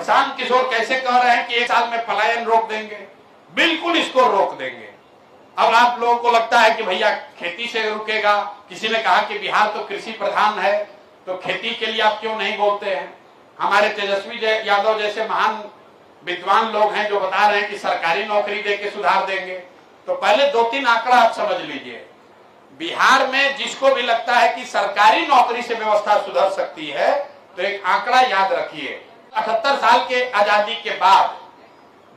प्रशांत किशोर कैसे कह रहे हैं कि 1 साल में पलायन रोक देंगे? बिल्कुल इसको रोक देंगे। अब आप लोगों को लगता है कि भैया खेती से रुकेगा। किसी ने कहा कि बिहार तो कृषि प्रधान है, तो खेती के लिए आप क्यों नहीं बोलते हैं? हमारे तेजस्वी यादव जैसे महान विद्वान लोग हैं जो बता रहे हैं कि सरकारी नौकरी देके सुधार देंगे। तो पहले 2-3 आंकड़ा आप समझ लीजिए। बिहार में जिसको भी लगता है कि सरकारी नौकरी से व्यवस्था सुधर सकती है, तो एक आंकड़ा याद रखिए। 78 साल के आजादी के बाद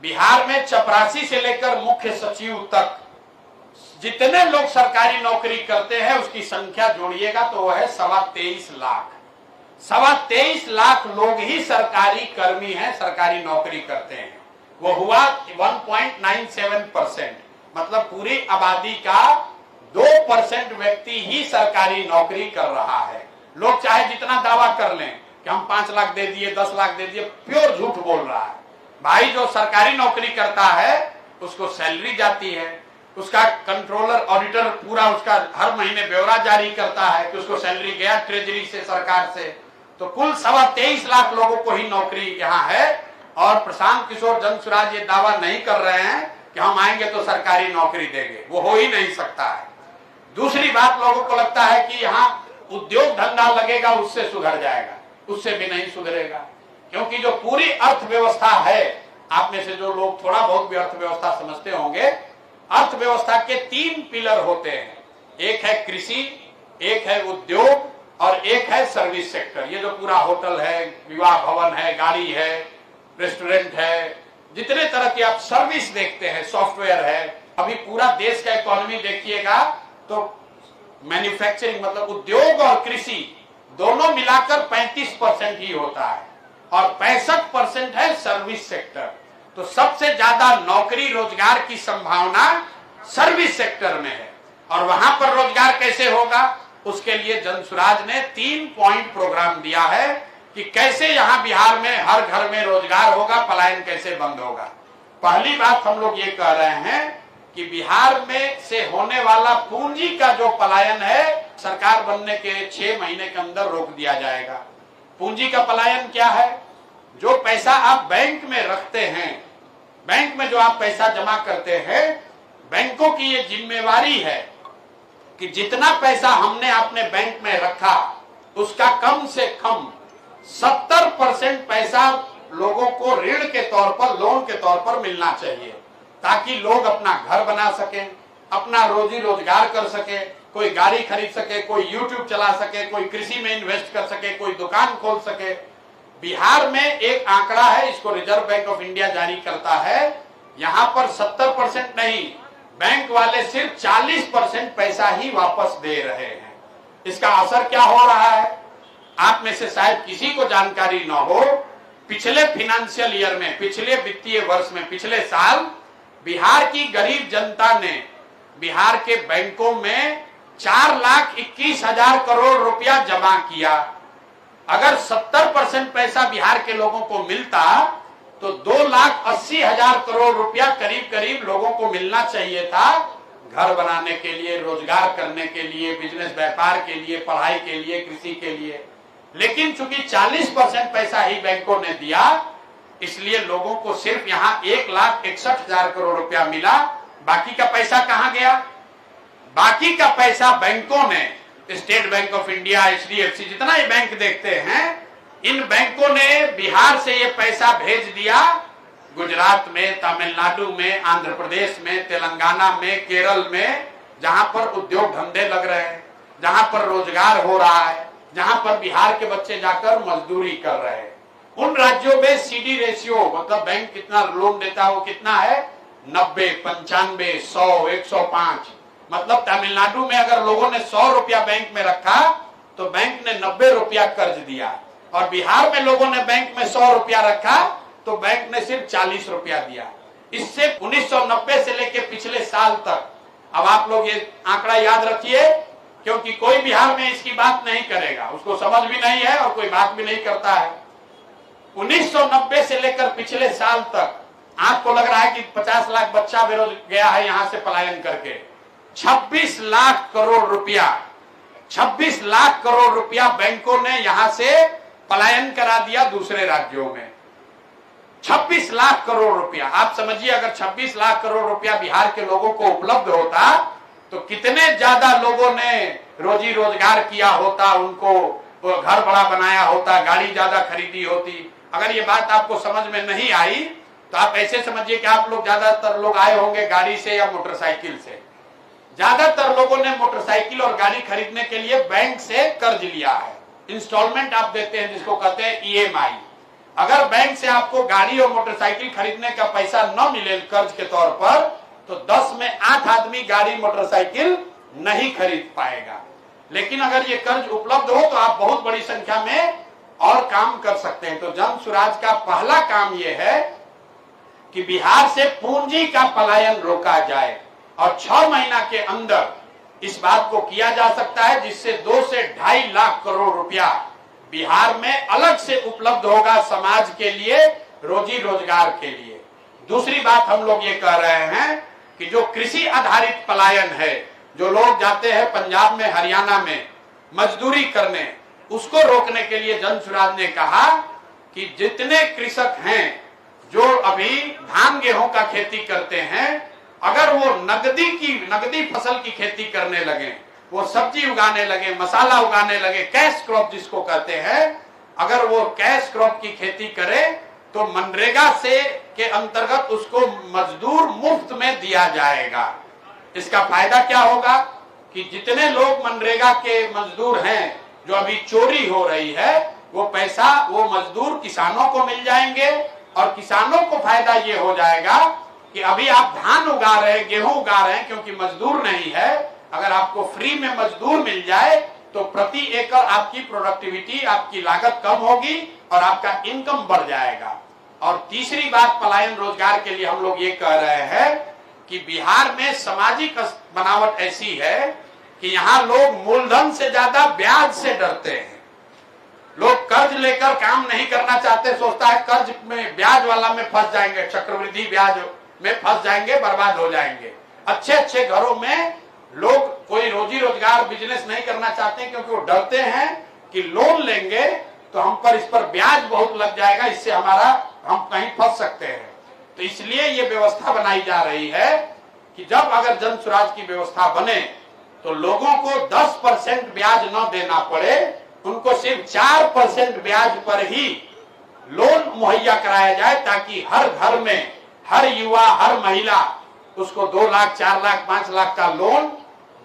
बिहार में चपरासी से लेकर मुख्य सचिव तक जितने लोग सरकारी नौकरी करते हैं उसकी संख्या जोड़िएगा तो वह है 23.25 लाख। 23.25 लाख लोग ही सरकारी कर्मी हैं, सरकारी नौकरी करते हैं। वो हुआ 1.97%, मतलब पूरी आबादी का 2% व्यक्ति ही सरकारी नौकरी कर रहा है। लोग चाहे जितना दावा कर लें कि हम 5 लाख दे दिए, 10 लाख दे दिए, प्योर झूठ बोल रहा है। भाई जो सरकारी नौकरी करता है उसको सैलरी जाती है, उसका कंट्रोलर ऑडिटर पूरा उसका हर महीने ब्यौरा जारी करता है कि उसको सैलरी गया ट्रेजरी से, सरकार से। तो कुल 23.25 लाख लोगों को ही नौकरी यहाँ है। और प्रशांत किशोर जनसुराज ये दावा नहीं कर रहे हैं कि हम आएंगे तो सरकारी नौकरी देंगे, वो हो ही नहीं सकता है। दूसरी बात, लोगों को लगता है कि यहाँ उद्योग धंधा लगेगा उससे सुधर जाएगा, उससे भी नहीं सुधरेगा। क्योंकि जो पूरी अर्थव्यवस्था है, आप में से जो लोग थोड़ा बहुत भी अर्थव्यवस्था समझते होंगे, अर्थव्यवस्था के 3 पिलर होते हैं। एक है कृषि, एक है उद्योग और एक है सर्विस सेक्टर। ये जो पूरा होटल है, विवाह भवन है, गाड़ी है, रेस्टोरेंट है, जितने तरह की आप सर्विस देखते हैं, सॉफ्टवेयर है। अभी पूरा देश का इकोनॉमी देखिएगा तो मैन्युफैक्चरिंग मतलब उद्योग और कृषि दोनों मिलाकर 35% ही होता है और 65% है सर्विस सेक्टर। तो सबसे ज्यादा नौकरी रोजगार की संभावना सर्विस सेक्टर में है। और वहां पर रोजगार कैसे होगा, उसके लिए जनसुराज ने 3 पॉइंट प्रोग्राम दिया है कि कैसे यहां बिहार में हर घर में रोजगार होगा, पलायन कैसे बंद होगा। पहली बात हम लोग ये कह रहे हैं कि बिहार में से होने वाला पूंजी का जो पलायन है, सरकार बनने के 6 महीने के अंदर रोक दिया जाएगा। पूंजी का पलायन क्या है? जो पैसा आप बैंक में रखते हैं, बैंक में जो आप पैसा जमा करते हैं, बैंकों की ये जिम्मेवारी है कि जितना पैसा हमने अपने बैंक में रखा उसका कम से कम 70% पैसा लोगों को ऋण के तौर पर, लोन के तौर पर मिलना चाहिए, ताकि लोग अपना घर बना सकें, अपना रोजी रोजगार कर सके, कोई गाड़ी खरीद सके, कोई यूट्यूब चला सके, कोई कृषि में इन्वेस्ट कर सके, कोई दुकान खोल सके। बिहार में एक आंकड़ा है, इसको रिजर्व बैंक ऑफ इंडिया जारी करता है। यहाँ पर 70% नहीं, बैंक वाले सिर्फ 40% पैसा ही वापस दे रहे हैं। इसका असर क्या हो रहा है, आप में से शायद किसी को जानकारी न हो। पिछले फाइनेंशियल ईयर में, पिछले वित्तीय वर्ष में, पिछले साल बिहार की गरीब जनता ने बिहार के बैंकों में 4,21,000 करोड़ रुपया जमा किया। अगर 70% पैसा बिहार के लोगों को मिलता तो 2,80,000 करोड़ रुपया करीब करीब लोगों को मिलना चाहिए था, घर बनाने के लिए, रोजगार करने के लिए, बिजनेस व्यापार के लिए, पढ़ाई के लिए, कृषि के लिए। लेकिन चूंकि 40% पैसा ही बैंकों ने दिया, इसलिए लोगों को सिर्फ यहाँ 1,61,000 करोड़ रुपया मिला। बाकी का पैसा कहाँ गया? बाकी का पैसा बैंकों ने, state bank of India, HDFC, जितना ये बैंक देखते हैं, इन बैंकों ने बिहार से ये पैसा भेज दिया गुजरात में, तमिलनाडु में, आंध्र प्रदेश में, तेलंगाना में, केरल में, जहां पर उद्योग धंधे लग रहे हैं, जहां पर रोजगार हो रहा है, जहां पर बिहार के बच्चे जाकर मजदूरी कर रहे हैं। उन राज्यों में CD रेशियो, मतलब बैंक कितना लोन देता है वो कितना है? 90, 95, 100, 105। मतलब तमिलनाडु में अगर लोगों ने 100 रुपया बैंक में रखा तो बैंक ने 90 रुपया कर्ज दिया, और बिहार में लोगों ने बैंक में 100 रुपया रखा तो बैंक ने सिर्फ 40 रुपया दिया। इससे 1990 से लेकर पिछले साल तक, अब आप लोग ये आंकड़ा याद रखिए, क्योंकि कोई बिहार में इसकी बात नहीं करेगा, उसको समझ भी नहीं है और कोई बात भी नहीं करता है। 1990 से लेकर पिछले साल तक आपको लग रहा है कि 50 लाख बच्चा बेरोजगार गया है यहां से पलायन करके। 26 लाख करोड़ रुपया, 26 लाख करोड़ रुपया बैंकों ने यहां से पलायन करा दिया दूसरे राज्यों में। 26 लाख करोड़ रुपया। आप समझिए, अगर 26 लाख करोड़ रुपया बिहार के लोगों को उपलब्ध होता तो कितने ज्यादा लोगों ने रोजी रोजगार किया होता, उनको घर बड़ा बनाया होता, गाड़ी ज्यादा खरीदी होती। अगर ये बात आपको समझ में नहीं आई तो आप ऐसे समझिए कि आप लोग, ज्यादातर लोग आए होंगे गाड़ी से या मोटरसाइकिल से। ज्यादातर लोगों ने मोटरसाइकिल और गाड़ी खरीदने के लिए बैंक से कर्ज लिया है। इंस्टॉलमेंट आप देते हैं, जिसको कहते हैं EMI। अगर बैंक से आपको गाड़ी और मोटरसाइकिल खरीदने का पैसा न मिले कर्ज के तौर पर, तो 10 में 8 आदमी गाड़ी मोटरसाइकिल नहीं खरीद पाएगा। लेकिन अगर ये कर्ज उपलब्ध हो तो आप बहुत बड़ी संख्या में और काम कर सकते हैं। तो जन सुराज का पहला काम यह है कि बिहार से पूंजी का पलायन रोका जाए और 6 महीना के अंदर इस बात को किया जा सकता है, जिससे 2 से 2.5 लाख करोड़ रुपया बिहार में अलग से उपलब्ध होगा समाज के लिए, रोजी रोजगार के लिए। दूसरी बात हम लोग ये कह रहे हैं कि जो कृषि आधारित पलायन है, जो लोग जाते हैं पंजाब में, हरियाणा में मजदूरी करने, उसको रोकने के लिए जन सुराज ने कहा कि जितने कृषक हैं जो अभी धान गेहूं का खेती करते हैं, अगर वो नगदी फसल की खेती करने लगे, वो सब्जी उगाने लगे, मसाला उगाने लगे, कैश क्रॉप जिसको कहते हैं, अगर वो कैश क्रॉप की खेती करे तो मनरेगा से के अंतर्गत उसको मजदूर मुफ्त में दिया जाएगा। इसका फायदा क्या होगा कि जितने लोग मनरेगा के मजदूर हैं, जो अभी चोरी हो रही है, वो पैसा वो मजदूर किसानों को मिल जाएंगे और किसानों को फायदा ये हो जाएगा कि अभी आप धान उगा रहे हैं, गेहूं उगा रहे हैं, क्योंकि मजदूर नहीं है। अगर आपको फ्री में मजदूर मिल जाए तो प्रति एकड़ आपकी प्रोडक्टिविटी, आपकी लागत कम होगी और आपका इनकम बढ़ जाएगा। और तीसरी बात पलायन रोजगार के लिए हम लोग ये कह रहे हैं कि बिहार में सामाजिक बनावट ऐसी है कि यहाँ लोग मूलधन से ज्यादा ब्याज से डरते हैं। लोग कर्ज लेकर काम नहीं करना चाहते, सोचता है कर्ज में ब्याज वाला में फंस जाएंगे, चक्रवृद्धि ब्याज में फंस जाएंगे, बर्बाद हो जाएंगे। अच्छे अच्छे घरों में लोग कोई रोजी रोजगार बिजनेस नहीं करना चाहते, क्योंकि वो डरते हैं कि लोन लेंगे तो हम पर इस पर ब्याज बहुत लग जाएगा, इससे हम कहीं फंस सकते हैं। तो इसलिए ये व्यवस्था बनाई जा रही है कि जब अगर जन सुराज की व्यवस्था बने तो लोगों को 10% ब्याज न देना पड़े, उनको सिर्फ 4% ब्याज पर ही लोन मुहैया कराया जाए, ताकि हर घर में हर युवा, हर महिला उसको 2 लाख, 4 लाख, 5 लाख का लोन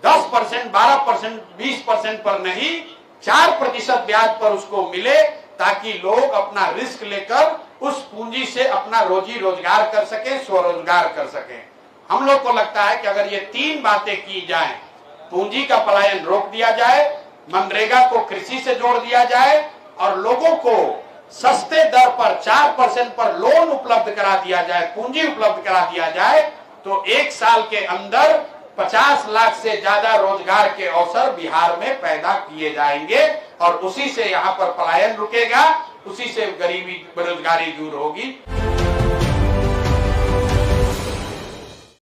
10%, 12%, 20% पर नहीं, 4% ब्याज पर उसको मिले, ताकि लोग अपना रिस्क लेकर उस पूंजी से अपना रोजी रोजगार कर सके, स्वरोजगार कर सके। हम लोग को लगता है कि अगर ये 3 बातें की जाएं, पूंजी का पलायन रोक दिया जाए, मनरेगा को कृषि से जोड़ दिया जाए और लोगों को सस्ते दर पर 4% पर लोन उपलब्ध करा दिया जाए, पूंजी उपलब्ध करा दिया जाए, तो 1 साल के अंदर 50 लाख से ज्यादा रोजगार के अवसर बिहार में पैदा किए जाएंगे और उसी से यहाँ पर पलायन रुकेगा, उसी से गरीबी, बेरोजगारी दूर होगी।